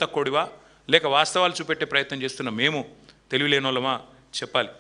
తక్కువడివా లేక వాస్తవాలు చూపెట్టే ప్రయత్నం చేస్తున్న మేము తెలివిలేని వాళ్ళమా చెప్పాలి.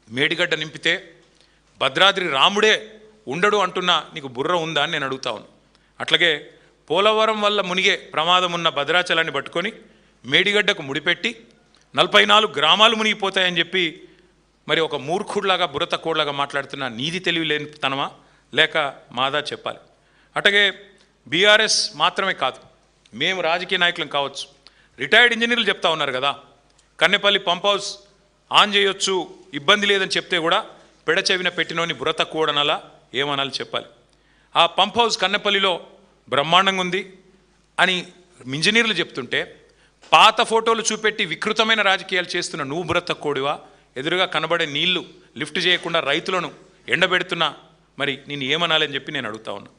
మేడిగడ్డ నింపితే భద్రాద్రి రాముడే ఉండడు అంటున్నా నీకు బుర్ర ఉందా అని నేను అడుగుతా ఉన్నాను. అట్లాగే పోలవరం వల్ల మునిగే ప్రమాదం ఉన్న భద్రాచలాన్ని పట్టుకొని మేడిగడ్డకు ముడిపెట్టి 44 గ్రామాలు మునిగిపోతాయని చెప్పి మరి ఒక మూర్ఖుడిలాగా బుర్ర తక్కువలాగా మాట్లాడుతున్న నీది తెలివి లేని తనమా లేక మాదా చెప్పాలి. అట్లాగే బీఆర్ఎస్ మాత్రమే కాదు, మేము రాజకీయ నాయకులం కావచ్చు, రిటైర్డ్ ఇంజనీర్లు చెప్తా ఉన్నారు కదా, కన్నెపల్లి పంప్ హౌస్ ఆన్ చేయొచ్చు ఇబ్బంది లేదని చెప్తే కూడా పెడచెవిన పెట్టినోని బుర్ర తక్కువడనలా ఏమనాలి చెప్పాలి. ఆ పంప్ హౌస్ కన్నెపల్లిలో బ్రహ్మాండంగా ఉంది అని ఇంజనీర్లు చెప్తుంటే పాత ఫోటోలు చూపెట్టి వికృతమైన రాజకీయాలు చేస్తున్న నువ్వు బుర్ర తక్కువడివా? ఎదురుగా కనబడే నీళ్లు లిఫ్ట్ చేయకుండా రైతులను ఎండబెడుతున్నా మరి నేను ఏమనాలని చెప్పి నేను అడుగుతా ఉన్నా.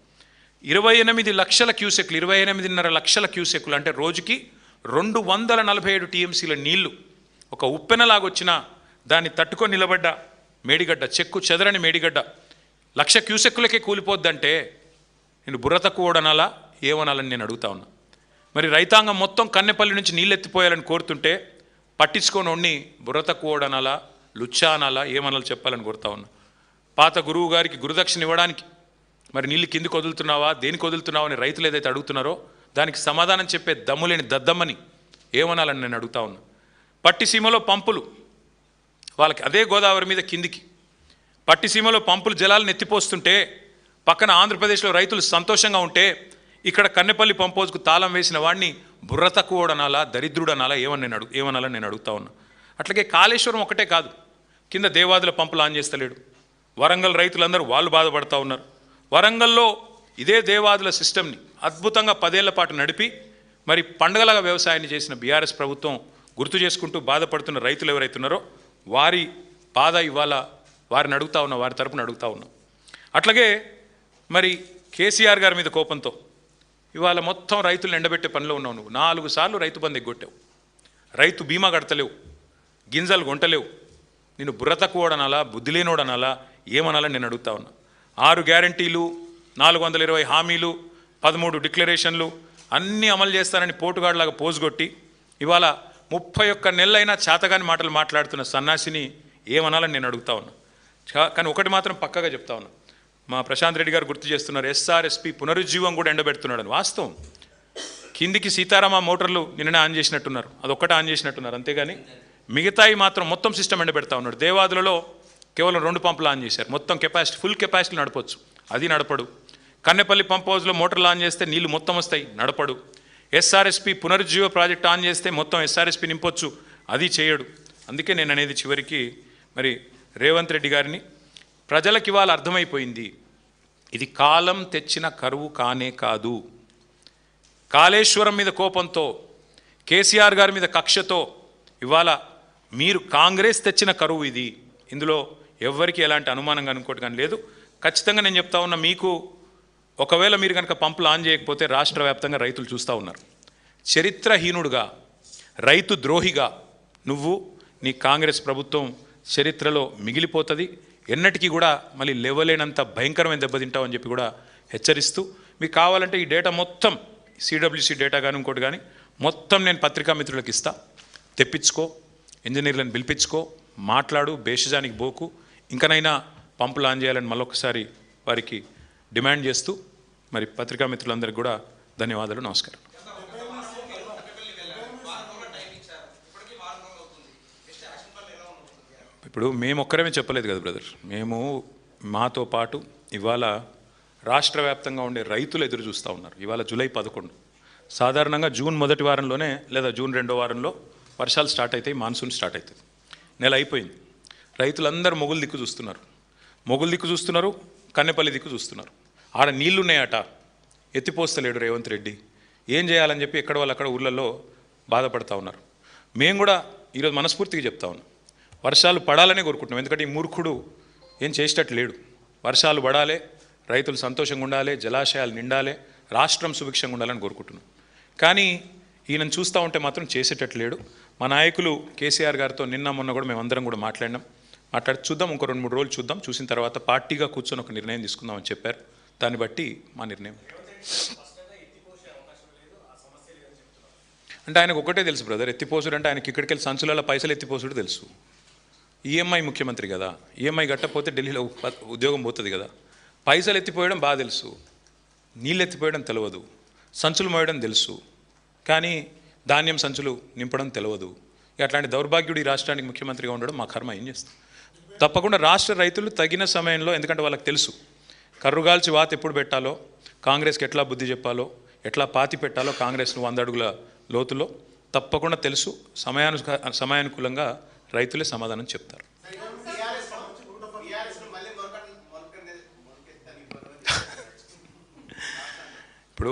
28 లక్షల క్యూసెక్లు, 28.5 లక్షల క్యూసెక్లు అంటే రోజుకి 247 టీఎంసీల నీళ్లు ఒక ఉప్పెనలాగొచ్చినా దాన్ని తట్టుకొని నిలబడ్డ మేడిగడ్డ, చెక్కు చెదరని మేడిగడ్డ 1,00,000 క్యూసెక్కులకే కూలిపోద్దంటే నేను బుర్ర తక్కువడనాలా ఏమనాలని నేను అడుగుతా ఉన్నా. మరి రైతాంగం మొత్తం కన్నెపల్లి నుంచి నీళ్ళు ఎత్తిపోయాలని కోరుతుంటే పట్టించుకోనోడిని బుర్ర తక్కువడనాలా లుచ్చా అనాలా ఏమనాలి చెప్పాలని కోరుతా ఉన్నా. పాత గురువు గారికి గురుదక్షిణ ఇవ్వడానికి మరి నీళ్ళు కిందికి వదులుతున్నావా, దేనికి వదులుతున్నావా అని రైతులు ఏదైతే అడుగుతున్నారో దానికి సమాధానం చెప్పే దమ్ములేని దద్దమ్మని ఏమనాలని నేను అడుగుతా ఉన్నా. పట్టిసీమలో పంపులు వాళ్ళకి అదే గోదావరి మీద కిందికి పట్టిసీమలో పంపులు జలాలను ఎత్తిపోస్తుంటే పక్కన ఆంధ్రప్రదేశ్లో రైతులు సంతోషంగా ఉంటే ఇక్కడ కన్నెపల్లి పంప్ హౌస్కు తాళం వేసిన వాడిని బుర్ర తక్కువడనాలా దరిద్రుడనాలా ఏమనాలని నేను అడుగుతా ఉన్నా. అట్లాగే కాళేశ్వరం ఒకటే కాదు, కింద దేవాదుల పంపులు ఆన్ చేస్తలేడు. వరంగల్ రైతులందరూ వాళ్ళు బాధపడుతూ ఉన్నారు. వరంగల్లో ఇదే దేవాదుల సిస్టమ్ని అద్భుతంగా 10 ఏళ్ల పాటు నడిపి మరి పండగలాగా వ్యవసాయాన్ని చేసిన బీఆర్ఎస్ ప్రభుత్వం గుర్తు చేసుకుంటూ బాధపడుతున్న రైతులు ఎవరైతున్నారో వారి బాధ ఇవాళ వారిని అడుగుతా ఉన్నా, వారి తరపున అడుగుతా ఉన్నాం. అట్లాగే మరి కేసీఆర్ గారి మీద కోపంతో ఇవాళ మొత్తం రైతులను ఎండబెట్టే పనిలో ఉన్నావు. నువ్వు 4 సార్లు రైతు బంధు ఎగ్గొట్టావు, రైతు బీమా కడతలేవు, గింజలు కొంటలేవు. నేను బుర్ర తక్కువడనాలా బుద్ధి లేనోడనాలా ఏమనాలని నేను అడుగుతా ఉన్నా. 6 గ్యారంటీలు, 420 హామీలు, 13 డిక్లరేషన్లు అన్నీ అమలు చేస్తానని పోటుగాడులాగా పోజుగొట్టి ఇవాళ 31 నెలలైనా చేతగాని మాటలు మాట్లాడుతున్న సన్నాసిని ఏమనాలని నేను అడుగుతా ఉన్నా. కానీ ఒకటి మాత్రం పక్కగా చెప్తా ఉన్నా, మా ప్రశాంత్ రెడ్డి గారు గుర్తు చేస్తున్నారు ఎస్ఆర్ఎస్పి పునరుజ్జీవం కూడా ఎండబెడుతున్నాడని. వాస్తవం, కిందికి సీతారామ మోటార్లు నిన్ననే ఆన్ చేసినట్టున్నారు, అదొక్కటే ఆన్ చేసినట్టున్నారు, అంతేగాని మిగతాయి మాత్రం మొత్తం సిస్టమ్ ఎండబెడతా ఉన్నాడు. దేవాదులలో కేవలం 2 పంపులు ఆన్ చేశారు, మొత్తం కెపాసిటీ ఫుల్ కెపాసిటీ నడపచ్చు, అది నడపడు. కన్నెపల్లి పంప్ హౌస్లో మోటార్లు ఆన్ చేస్తే నీళ్లు మొత్తం వస్తాయి, నడపడు. ఎస్ఆర్ఎస్పి పునరుజ్జీవ ప్రాజెక్ట్ ఆన్ చేస్తే మొత్తం ఎస్ఆర్ఎస్పి నింపొచ్చు, అది చేయడు. అందుకే నేను అనేది చివరికి మరి రేవంత్ రెడ్డి గారిని, ప్రజలకు ఇవాళ అర్థమైపోయింది ఇది కాలం తెచ్చిన కరువు కానే కాదు. కాళేశ్వరం మీద కోపంతో, కేసీఆర్ గారి మీద కక్షతో ఇవాళ మీరు కాంగ్రెస్ తెచ్చిన కరువు ఇది. ఇందులో ఎవ్వరికి ఎలాంటి అనుమానంగా అనుకోటి కానీ లేదు. ఖచ్చితంగా నేను చెప్తా ఉన్నా, మీకు ఒకవేళ మీరు కనుక పంపులు ఆన్ చేయకపోతే రాష్ట్ర వ్యాప్తంగా రైతులు చూస్తూ ఉన్నారు. చరిత్రహీనుడుగా, రైతు ద్రోహిగా నువ్వు, నీ కాంగ్రెస్ ప్రభుత్వం చరిత్రలో మిగిలిపోతుంది. ఎన్నటికీ కూడా మళ్ళీ లేవలేనంత భయంకరమైన దెబ్బతింటావు అని చెప్పి కూడా హెచ్చరిస్తూ, మీకు కావాలంటే ఈ డేటా మొత్తం సిడబ్ల్యూసి డేటా కానీ ఇంకోటి కానీ మొత్తం నేను పత్రికా మిత్రులకు ఇస్తా, తెప్పించుకో, ఇంజనీర్లను పిలిపించుకో, మాట్లాడు, బేషజానికి బోకు, ఇంకనైనా పంపులు ఆన్ చేయాలని మళ్ళొకసారి వారికి డిమాండ్ చేస్తూ మరి పత్రికా మిత్రులందరికీ కూడా ధన్యవాదాలు, నమస్కారం. ఇప్పుడు మేము ఒక్కరమే చెప్పలేదు కదా బ్రదర్, మేము మాతో పాటు ఇవాళ రాష్ట్ర వ్యాప్తంగా ఉండే రైతులు ఎదురు చూస్తూ ఉన్నారు. ఇవాళ జూలై 11, సాధారణంగా జూన్ మొదటి వారంలోనే లేదా జూన్ 2వ వారంలో వర్షాలు స్టార్ట్ అవుతాయి, మాన్సూన్ స్టార్ట్ అవుతుంది. నెల అయిపోయింది, రైతులందరూ మొగులు దిక్కు చూస్తున్నారు, కన్నెపల్లి దిక్కు చూస్తున్నారు. ఆడ నీళ్లున్నాయట, ఎత్తిపోస్తలేడు రేవంత్ రెడ్డి, ఏం చేయాలని చెప్పి ఎక్కడ వాళ్ళు అక్కడ ఊళ్ళల్లో బాధపడతా ఉన్నారు. మేము కూడా ఈరోజు మనస్ఫూర్తిగా చెప్తా ఉన్నాం, వర్షాలు పడాలనే కోరుకుంటున్నాం. ఎందుకంటే ఈ మూర్ఖుడు ఏం చేసేటట్టు లేడు. వర్షాలు పడాలి, రైతులు సంతోషంగా ఉండాలి, జలాశయాలు నిండాలి, రాష్ట్రం సుభిక్షంగా ఉండాలని కోరుకుంటున్నాం. కానీ ఈయనను చూస్తూ ఉంటే మాత్రం చేసేటట్టు లేడు. మా నాయకులు కేసీఆర్ గారితో నిన్న మొన్న కూడా మేమందరం కూడా మాట్లాడి చూద్దాం, ఇంకో 2-3 రోజులు చూద్దాం, చూసిన తర్వాత పార్టీగా కూర్చొని ఒక నిర్ణయం తీసుకుందామని చెప్పారు. దాన్ని బట్టి మా నిర్ణయం. అంటే ఆయనకు ఒకటే తెలుసు బ్రదర్, ఎత్తిపోసుడు అంటే ఆయనకి ఇక్కడికి వెళ్ళి సంచులలో పైసలు ఎత్తిపోసుడు తెలుసు. ఈఎంఐ ముఖ్యమంత్రి కదా, ఈఎంఐ కట్టకపోతే ఢిల్లీలో ఉద్యోగం పోతుంది కదా. పైసలు ఎత్తిపోయడం బాగా తెలుసు, నీళ్ళు ఎత్తిపోయడం తెలియదు, సంచులు మోయడం తెలుసు, కానీ ధాన్యం సంచులు నింపడం తెలియదు. అట్లాంటి దౌర్భాగ్యుడు ఈ రాష్ట్రానికి ముఖ్యమంత్రిగా ఉండడం మా కర్మ. ఏం చేస్తాం? తప్పకుండా రాష్ట్ర రైతులు తగిన సమయంలో, ఎందుకంటే వాళ్ళకి తెలుసు కర్రుగాల్చి వాత ఎప్పుడు పెట్టాలో, కాంగ్రెస్కి ఎట్లా బుద్ధి చెప్పాలో, ఎట్లా పాతి పెట్టాలో కాంగ్రెస్ను 100 అడుగుల లోతులో తప్పకుండా తెలుసు. సమయానుకూలంగా రైతులే సమాధానం చెప్తారు. ఇప్పుడు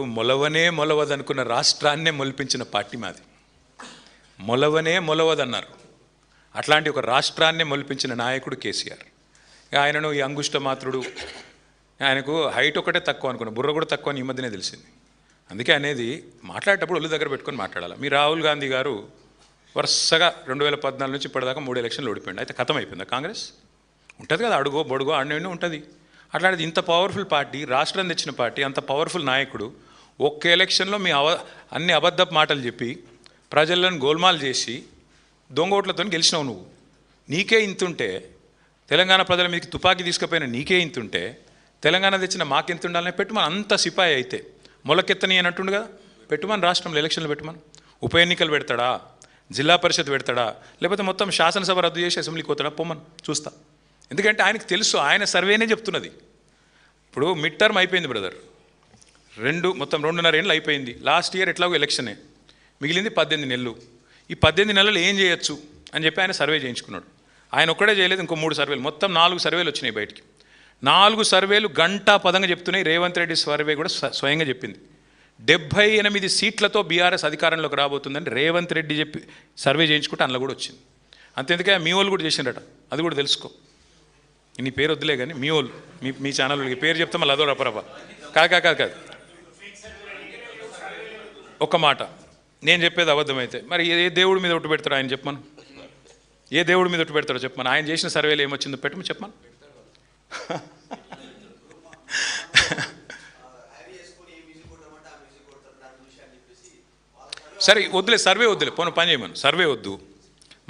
మొలవదనుకున్న రాష్ట్రాన్నే మొలిపించిన పార్టీ మాది. మొలవదన్నారు. అట్లాంటి ఒక రాష్ట్రాన్నే మొలిపించిన నాయకుడు కేసీఆర్. ఆయనను ఈ అంగుష్ట మాత్రుడు, ఆయనకు హైట్ ఒకటే తక్కువ అనుకున్నా, బుర్ర కూడా తక్కువ అని ఈ మధ్యనే తెలిసింది. అందుకే అనేది మాట్లాడేటప్పుడు ఒళ్ళు దగ్గర పెట్టుకొని మాట్లాడాలి. మీ రాహుల్ గాంధీ గారు వరుసగా 2014 నుంచి ఇప్పటిదాకా 3 ఎలక్షన్లు ఓడిపోయింది. అయితే ఖతం అయిపోయిందా కాంగ్రెస్? ఉంటుంది కదా, అడుగో బొడుగో ఆడనే ఉంటుంది. అట్లాంటిది ఇంత పవర్ఫుల్ పార్టీ, రాష్ట్రం తెచ్చిన పార్టీ, అంత పవర్ఫుల్ నాయకుడు ఒక్క ఎలక్షన్లో మీ అన్ని అబద్ధపు మాటలు చెప్పి ప్రజలను గోల్మాల్ చేసి దొంగ ఓట్లతో గెలిచినావు నువ్వు. నీకే ఇంతుంటే, తెలంగాణ ప్రజల మీదకి తుపాకీ తీసుకుపోయిన నీకే ఇంతుంటే, తెలంగాణ తెచ్చిన మాకెంత ఉండాలని పెట్టుమని. అంత సిపాయి అయితే మొలకెత్తని అని అంటుండు కదా, పెట్టుమని. రాష్ట్రంలో ఎలక్షన్లు పెట్టుమని. ఉప ఎన్నికలు పెడతాడా, జిల్లా పరిషత్ పెడతాడా, లేకపోతే మొత్తం శాసనసభ రద్దు చేసి అసెంబ్లీకి పోతాడా, పొమ్మని చూస్తా. ఎందుకంటే ఆయనకు తెలుసు, ఆయన సర్వేనే చెప్తున్నది. ఇప్పుడు మిడ్ టర్మ్ అయిపోయింది బ్రదర్, మొత్తం 2.5 ఏళ్ళు అయిపోయింది. లాస్ట్ ఇయర్ ఎట్లాగో ఎలక్షనే, మిగిలింది 18 నెలలు. ఈ 18 నెలలు ఏం చేయొచ్చు అని చెప్పి ఆయన సర్వే చేయించుకున్నాడు. ఆయన ఒక్కడే చేయలేదు, ఇంకో 3 సర్వేలు, మొత్తం 4 సర్వేలు వచ్చినాయి బయటికి. 4 సర్వేలు గంటా పదంగా చెప్తున్నాయి. రేవంత్ రెడ్డి సర్వే కూడా స్వయంగా చెప్పింది 78 సీట్లతో బీఆర్ఎస్ అధికారంలోకి రాబోతుందని రేవంత్ రెడ్డి చెప్పి సర్వే చేయించుకుంటే అందులో కూడా వచ్చింది. అంతెందుకే మీ వాళ్ళు కూడా చేసిండట, అది కూడా తెలుసుకో. నీ పేరు వద్దులే కానీ మీ వాళ్ళు, మీ ఛానల్ పేరు చెప్తే మళ్ళీ అదో రపరప. కాదు ఒక్క మాట, నేను చెప్పేది అబద్ధమైతే మరి ఏ దేవుడి మీద ఒట్టు పెడతాడు ఆయన చెప్పమను. ఏ దేవుడి మీద ఒట్టు పెడతాడో చెప్పమను. ఆయన చేసిన సర్వేలు ఏమొచ్చిందో పెట్టమని చెప్పమను. సరే వద్దులే, సర్వే వద్దులే, పోను పని చేయమను. సర్వే వద్దు.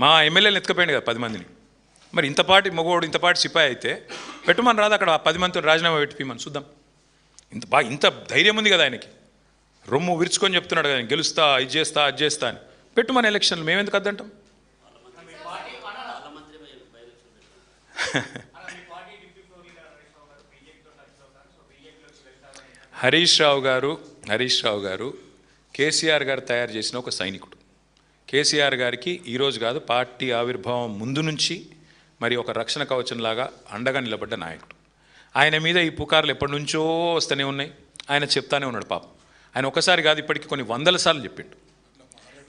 మా ఎమ్మెల్యేలు ఎత్తుకపోయింది కదా 10 మందిని. మరి ఇంతపాటి మగవాడు, ఇంతపాటి సిపాయి అయితే పెట్టుమని రాదు. అక్కడ 10 మందితో రాజీనామా పెట్టిమని చూద్దాం. ఇంత ధైర్యం ఉంది కదా ఆయనకి, రొమ్ము విరుచుకొని చెప్తున్నాడు కదా, గెలుస్తా, ఇది చేస్తా, అది చేస్తా అని. పెట్టుమని ఎలక్షన్లు మేమెందుకు వద్దంటాం? హరీష్ రావు గారు కేసీఆర్ గారు తయారు చేసిన ఒక సైనికుడు. కేసీఆర్ గారికి ఈరోజు కాదు, పార్టీ ఆవిర్భావం ముందు నుంచి మరి ఒక రక్షణ కవచంలాగా అండగా నిలబడ్డ నాయకుడు. ఆయన మీద ఈ పుకార్లు ఎప్పటి నుంచో వస్తూనే ఉన్నాయి. ఆయన చెప్తానే ఉన్నాడు పాపం. ఆయన ఒకసారి కాదు, ఇప్పటికీ కొన్ని 100 సార్లు చెప్పిండు,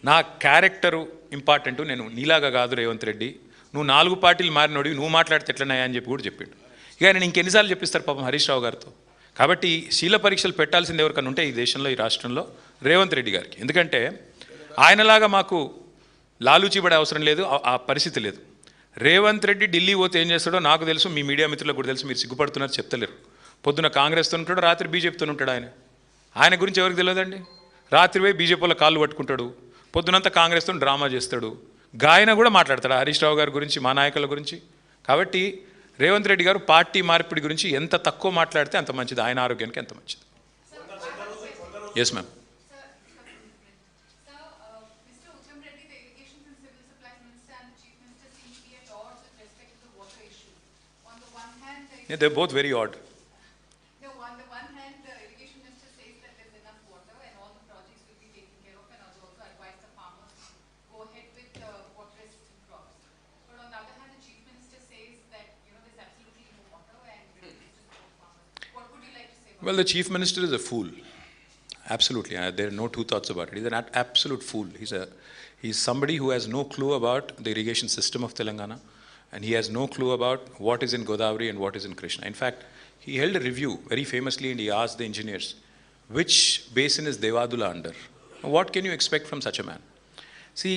నా క్యారెక్టరు ఇంపార్టెంట్, నేను నీలాగా కాదు రేవంత్ రెడ్డి, నువ్వు 4 పార్టీలు మారినోడివి, నువ్వు మాట్లాడితే ఎట్లన్నాయా అని చెప్పి కూడా చెప్పిండు. ఇక ఆయన ఇంకెన్నిసార్లు చెప్పిస్తారు పాపం హరీష్ రావు గారితో. కాబట్టి శీల పరీక్షలు పెట్టాల్సింది ఎవరికన్నా ఉంటే ఈ దేశంలో, ఈ రాష్ట్రంలో రేవంత్ రెడ్డి గారికి. ఎందుకంటే ఆయనలాగా మాకు లాలూచీపడే అవసరం లేదు, ఆ పరిస్థితి లేదు. రేవంత్ రెడ్డి ఢిల్లీ పోతే ఏం చేస్తాడో నాకు తెలుసు, మీ మీడియా మిత్రులకు కూడా తెలుసు. మీరు సిగ్గుపడుతున్నారు, చెప్తలేరు. పొద్దున కాంగ్రెస్తో ఉంటాడు, రాత్రి బీజేపీతో ఉంటాడు. ఆయన గురించి ఎవరికి తెలియదండి. రాత్రి పోయి బీజేపీలో కాళ్ళు పట్టుకుంటాడు, పొద్దునంతా కాంగ్రెస్తో డ్రామా చేస్తాడు. గాయన కూడా మాట్లాడతాడు హరీష్ రావు గారి గురించి, మా నాయకుల గురించి. కాబట్టి రేవంత్ రెడ్డి గారు పార్టీ మార్పిడి గురించి ఎంత తక్కువ మాట్లాడితే అంత మంచిది, ఆయన ఆరోగ్యానికి ఎంత మంచిది. Yes ma'am. They're both very odd. No, on the one hand, the irrigation minister says that there's enough water and all the projects will be taken care of, and also advise the farmers go ahead with water-resistant crops. But on the other hand, the chief minister says that there's absolutely no water and it's just for farmers. What would you like to say? Well, the chief minister is a fool. Absolutely, there are no two thoughts about it. He's an absolute fool. He's somebody who has no clue about the irrigation system of Telangana. And he has no clue about what is in Godavari and what is in Krishna. In fact, he held a review very famously and he asked the engineers, which basin is Devadula under? What can you expect from such a man? See,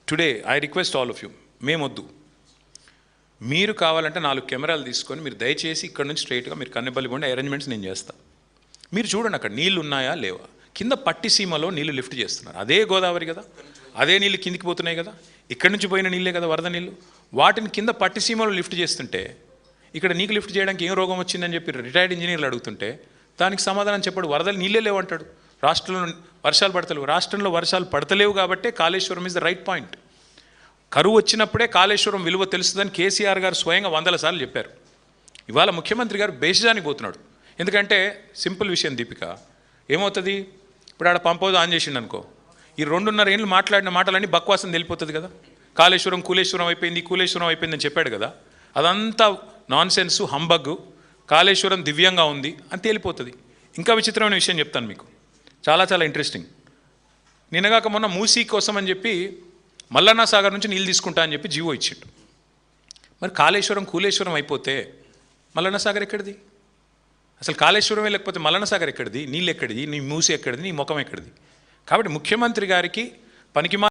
today I request all of you, మేమొద్దు, మీరు కావాలంటే 4 కెమెరాలు తీసుకొని మీరు దయచేసి ఇక్కడ నుంచి స్ట్రైట్గా మీరు కన్నెపల్లి పోండి, అరేంజ్మెంట్స్ నేను చేస్తాను. మీరు చూడండి అక్కడ నీళ్ళు ఉన్నాయా లేవా. కింద పట్టిసీమలో నీళ్లు లిఫ్ట్ చేస్తున్నారు. అదే గోదావరి కదా, అదే నీళ్ళు కిందికి పోతున్నాయి కదా, ఇక్కడి నుంచి పోయిన నీళ్ళే కదా వరద నీళ్ళు. వాటిని కింద పట్టిసీమలో లిఫ్ట్ చేస్తుంటే ఇక్కడ నీకు లిఫ్ట్ చేయడానికి ఏం రోగం వచ్చిందని చెప్పి రిటైర్డ్ ఇంజనీర్లు అడుగుతుంటే దానికి సమాధానం చెప్పాడు, వరదలు నీళ్ళే లేవంటాడు. రాష్ట్రంలో వర్షాలు పడతలేవు. రాష్ట్రంలో వర్షాలు పడతలేవు కాబట్టే Kaleshwaram is the right point. కరువు వచ్చినప్పుడే కాళేశ్వరం విలువ తెలుస్తుందని కేసీఆర్ గారు స్వయంగా 100 సార్లు చెప్పారు. ఇవాళ ముఖ్యమంత్రి గారు బేసిజానికి పోతున్నాడు. ఎందుకంటే సింపుల్ విషయం దీపిక, ఏమవుతుంది, ఇప్పుడు ఆడ పంప్ హౌస్ ఆన్ చేసిండు అనుకో, ఈ 2.5 ఏళ్ళు మాట్లాడిన మాటలన్నీ బక్వాసం తెలిపోతుంది కదా. కాళేశ్వరం కూలేశ్వరం అయిపోయింది, కూలేశ్వరం అయిపోయిందని చెప్పాడు కదా, అదంతా నాన్ సెన్సు, హంబగ్గు. కాళేశ్వరం దివ్యంగా ఉంది అని తేలిపోతుంది. ఇంకా విచిత్రమైన విషయం చెప్తాను మీకు, చాలా చాలా ఇంట్రెస్టింగ్. నిన్నగాక మొన్న మూసీ కోసం అని చెప్పి మల్లన్న సాగర్ నుంచి నీళ్ళు తీసుకుంటా అని చెప్పి జీవో ఇచ్చిండు. మరి కాళేశ్వరం కూలేశ్వరం అయిపోతే మల్లన్న సాగర్ ఎక్కడిది? అసలు కాళేశ్వరమే లేకపోతే మల్లన్న సాగర్ ఎక్కడిది? నీళ్ళు ఎక్కడిది? నీ మూసి ఎక్కడిది? నీ ముఖం ఎక్కడిది? కాబట్టి ముఖ్యమంత్రి గారికి పనికిమా